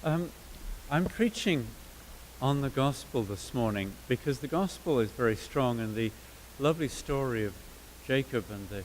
Um, I'm preaching on the gospel this morning because the gospel is very strong, and the lovely story of Jacob and the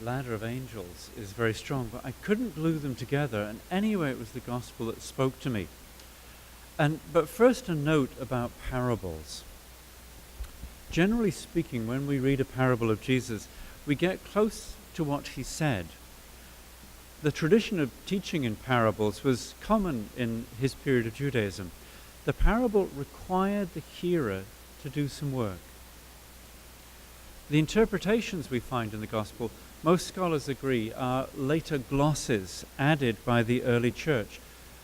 ladder of angels is very strong, but I couldn't glue them together, and anyway it was the gospel that spoke to me. But first, a note about parables. Generally speaking, when we read a parable of Jesus, we get close to what he said. The tradition of teaching in parables was common in his period of Judaism. The parable required the hearer to do some work. The interpretations we find in the gospel, most scholars agree, are later glosses added by the early church,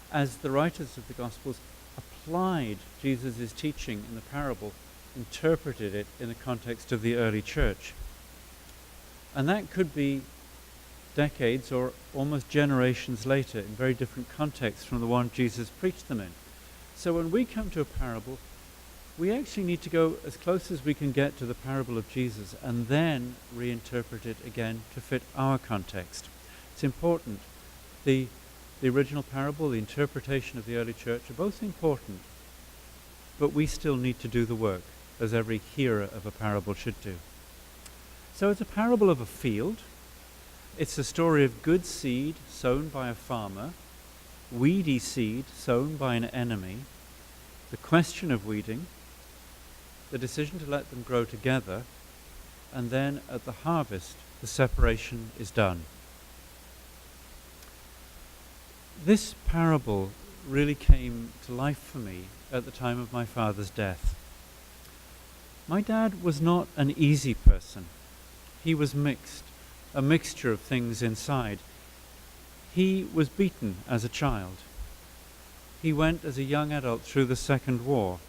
as the writers of the gospels applied Jesus' teaching in the parable, interpreted it in the context of the early church. And that could be decades or almost generations later in very different contexts from the one Jesus preached them in. So when we come to a parable, we actually need to go as close as we can get to the parable of Jesus and then reinterpret it again to fit our context. It's important. The original parable, the interpretation of the early church are both important, but we still need to do the work, as every hearer of a parable should do. So it's a parable of a field. It's a story of good seed sown by a farmer, weedy seed sown by an enemy, the question of weeding, the decision to let them grow together, and then at the harvest, the separation is done. This parable really came to life for me at the time of my father's death. My dad was not an easy person. He was mixed, a mixture of things inside. He was beaten as a child. He went as a young adult through the Second War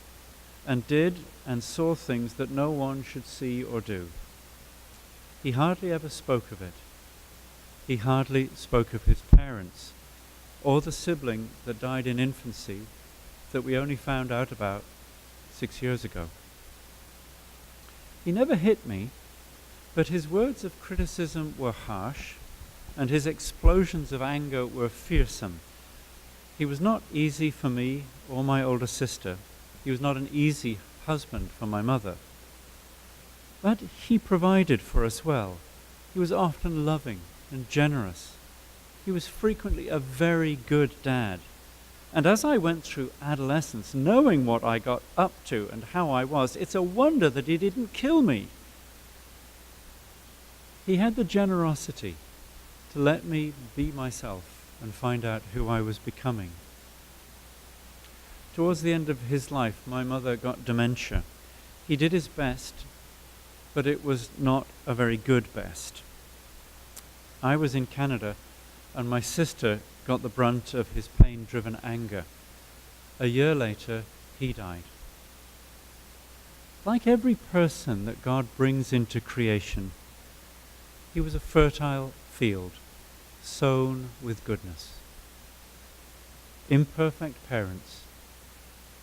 and did and saw things that no one should see or do. He hardly ever spoke of it. He hardly spoke of his parents or the sibling that died in infancy that we only found out about 6 years ago. He never hit me, but his words of criticism were harsh, and his explosions of anger were fearsome. He was not easy for me or my older sister. He was not an easy husband for my mother. But he provided for us well. He was often loving and generous. He was frequently a very good dad. And as I went through adolescence, knowing what I got up to and how I was, it's a wonder that he didn't kill me. He had the generosity to let me be myself and find out who I was becoming. Towards the end of his life, my mother got dementia. He did his best, but it was not a very good best. I was in Canada, and my sister got the brunt of his pain-driven anger. A year later, he died. Like every person that God brings into creation, he was a fertile field, sown with goodness. Imperfect parents,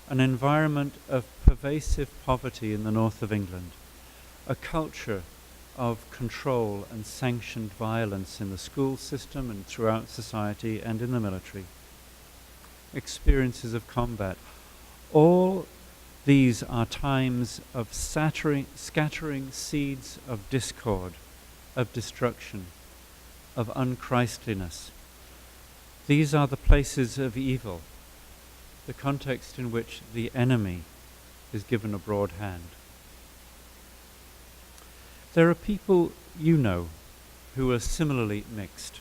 an environment of pervasive poverty in the north of England, a culture of control and sanctioned violence in the school system and throughout society and in the military, experiences of combat. All these are times of scattering seeds of discord, of destruction, of unchristeliness. These are the places of evil, the context in which the enemy is given a broad hand. There are people you know who are similarly mixed.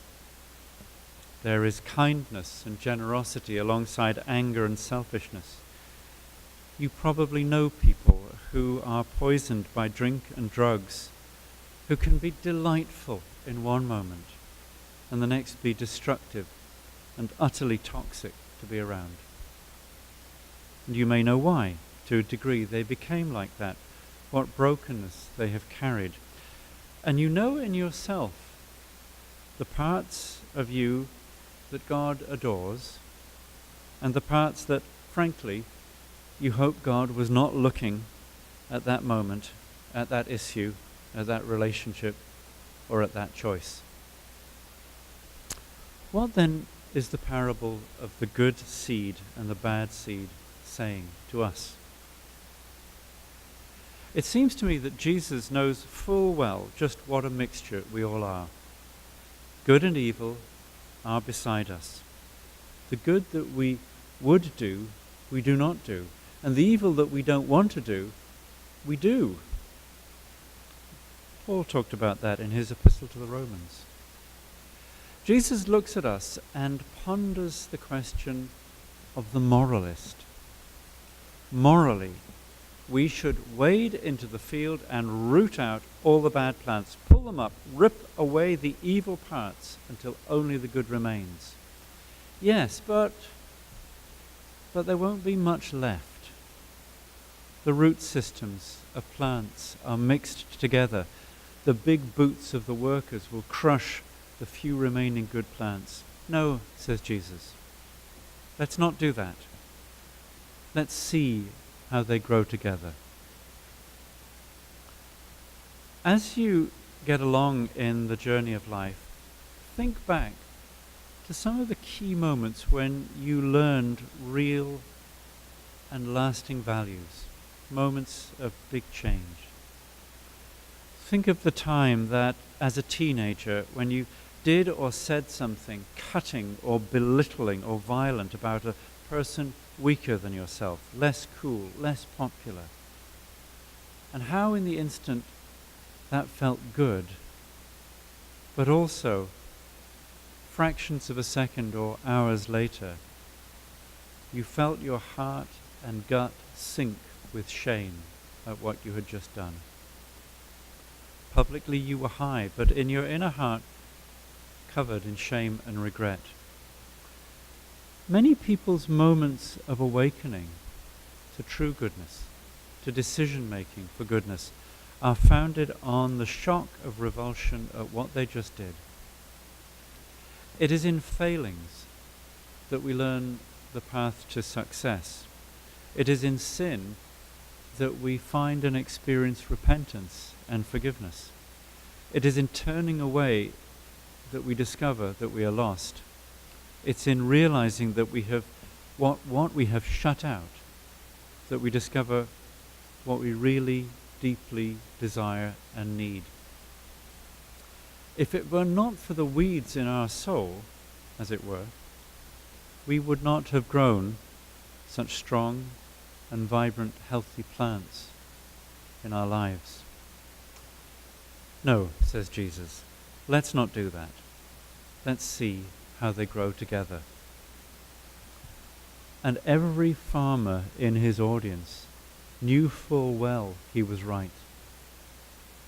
There is kindness and generosity alongside anger and selfishness. You probably know people who are poisoned by drink and drugs, who can be delightful in one moment and the next be destructive and utterly toxic to be around. And you may know why, to a degree, they became like that, what brokenness they have carried. And you know in yourself the parts of you that God adores and the parts that, frankly, you hope God was not looking at that moment, at that issue, at that relationship, or at that choice. What then is the parable of the good seed and the bad seed saying to us? It seems to me that Jesus knows full well just what a mixture we all are. Good and evil are beside us. The good that we would do, we do not do. And the evil that we don't want to do, we do. Paul talked about that in his epistle to the Romans. Jesus looks at us and ponders the question of the moralist. Morally, we should wade into the field and root out all the bad plants, pull them up, rip away the evil parts until only the good remains. Yes, but there won't be much left. The root systems of plants are mixed together. The big boots of the workers will crush the few remaining good plants. No, says Jesus. Let's not do that. Let's see how they grow together. As you get along in the journey of life, think back to some of the key moments when you learned real and lasting values, moments of big change. Think of the time that, as a teenager, when you did or said something cutting or belittling or violent about a person weaker than yourself, less cool, less popular, and how in the instant that felt good, but also fractions of a second or hours later, you felt your heart and gut sink with shame at what you had just done. Publicly you were high, but in your inner heart covered in shame and regret. Many people's moments of awakening to true goodness, to decision-making for goodness, are founded on the shock of revulsion at what they just did. It is in failings that we learn the path to success. It is in sin that we find and experience repentance and forgiveness. It is in turning away that we discover that we are lost. It's in realizing that we have what we have shut out, that we discover what we really deeply desire and need. If it were not for the weeds in our soul, as it were, we would not have grown such strong and vibrant, healthy plants in our lives. No, says Jesus, let's not do that. Let's see how they grow together. And every farmer in his audience knew full well he was right.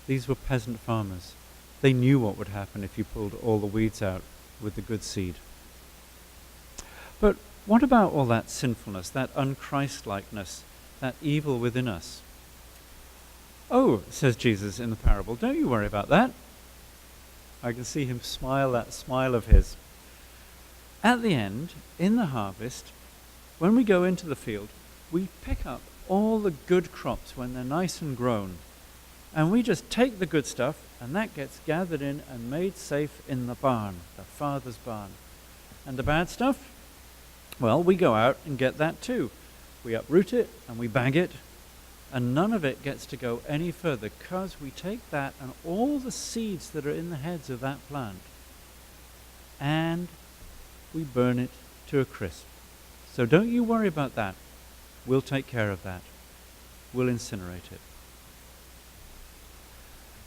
These were peasant farmers. They knew what would happen if you pulled all the weeds out with the good seed. But what about all that sinfulness, that unChristlikeness, that evil within us? Oh, says Jesus in the parable, don't you worry about that. I can see him smile that smile of his. At the end, in the harvest, when we go into the field, we pick up all the good crops when they're nice and grown. And we just take the good stuff, and that gets gathered in and made safe in the barn, the Father's barn. And the bad stuff? Well, we go out and get that too. We uproot it and we bag it, and none of it gets to go any further because we take that and all the seeds that are in the heads of that plant and we burn it to a crisp. So don't you worry about that. We'll take care of that. We'll incinerate it.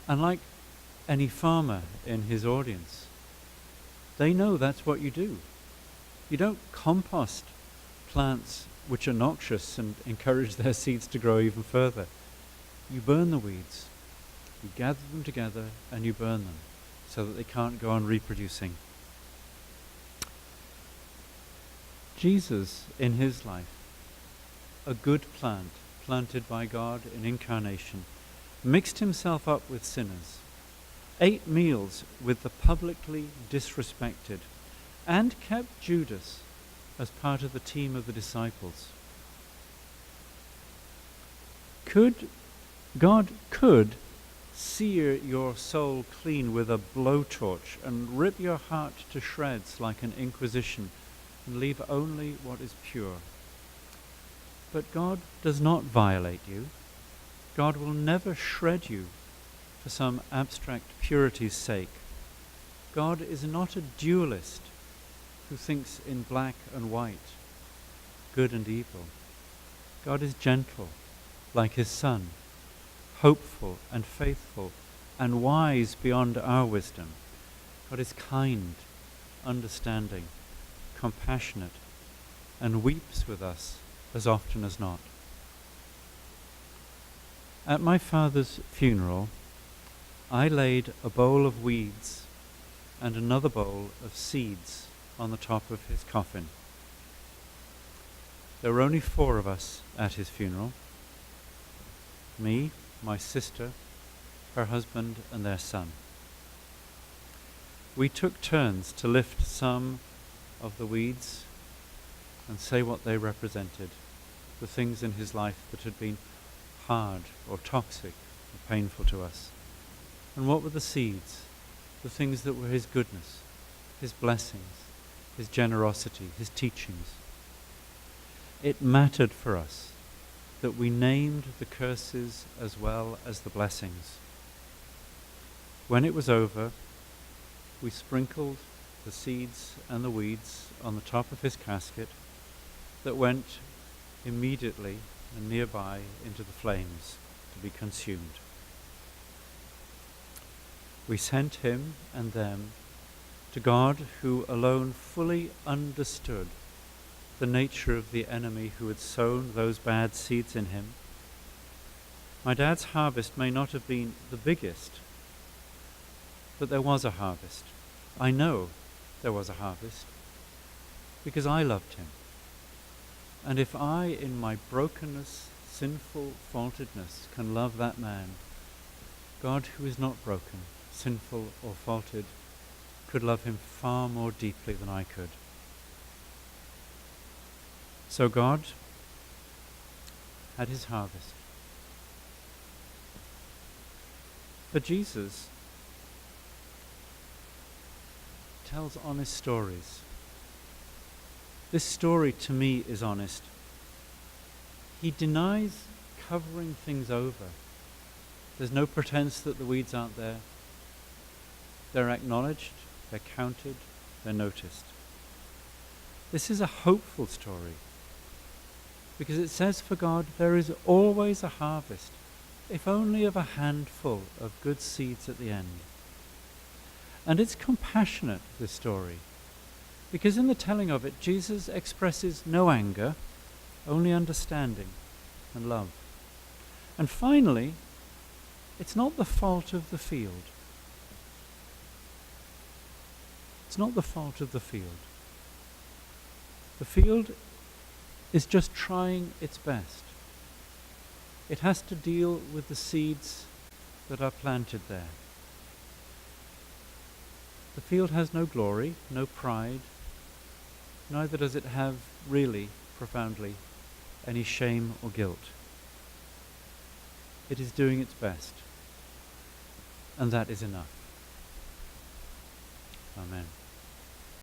And like any farmer in his audience, they know that's what you do. You don't compost plants which are noxious and encourage their seeds to grow even further. You burn the weeds. You gather them together and you burn them so that they can't go on reproducing. Jesus, in his life, a good plant planted by God in incarnation, mixed himself up with sinners, ate meals with the publicly disrespected, and kept Judas as part of the team of the disciples. God could sear your soul clean with a blowtorch and rip your heart to shreds like an inquisition and leave only what is pure. But God does not violate you. God will never shred you for some abstract purity's sake. God is not a dualist who thinks in black and white, good and evil. God is gentle, like his Son, hopeful and faithful and wise beyond our wisdom. God is kind, understanding, compassionate, and weeps with us as often as not. At my father's funeral, I laid a bowl of weeds and another bowl of seeds on the top of his coffin. There were only 4 of us at his funeral: me, my sister, her husband, and their son. We took turns to lift some of the weeds and say what they represented, the things in his life that had been hard or toxic or painful to us. And what were the seeds, the things that were his goodness, his blessings, his generosity, his teachings. It mattered for us that we named the curses as well as the blessings. When it was over, we sprinkled the seeds and the weeds on the top of his casket that went immediately and nearby into the flames to be consumed. We sent him and them to God, who alone fully understood the nature of the enemy who had sown those bad seeds in him. My dad's harvest may not have been the biggest, but there was a harvest. I know there was a harvest because I loved him. And if I, in my brokenness, sinful faultedness, can love that man, God, who is not broken, sinful, or faulted, could love him far more deeply than I could. So God had his harvest. But Jesus tells honest stories. This story to me is honest. He denies covering things over. There's no pretense that the weeds aren't there. They're acknowledged, they're counted, they're noticed. This is a hopeful story because it says for God there is always a harvest, if only of a handful of good seeds at the end. And it's compassionate, this story, because in the telling of it, Jesus expresses no anger, only understanding and love. And finally, it's not the fault of the field. It's not the fault of the field. The field is just trying its best. It has to deal with the seeds that are planted there. The field has no glory, no pride, neither does it have really, profoundly, any shame or guilt. It is doing its best, and that is enough. Amen.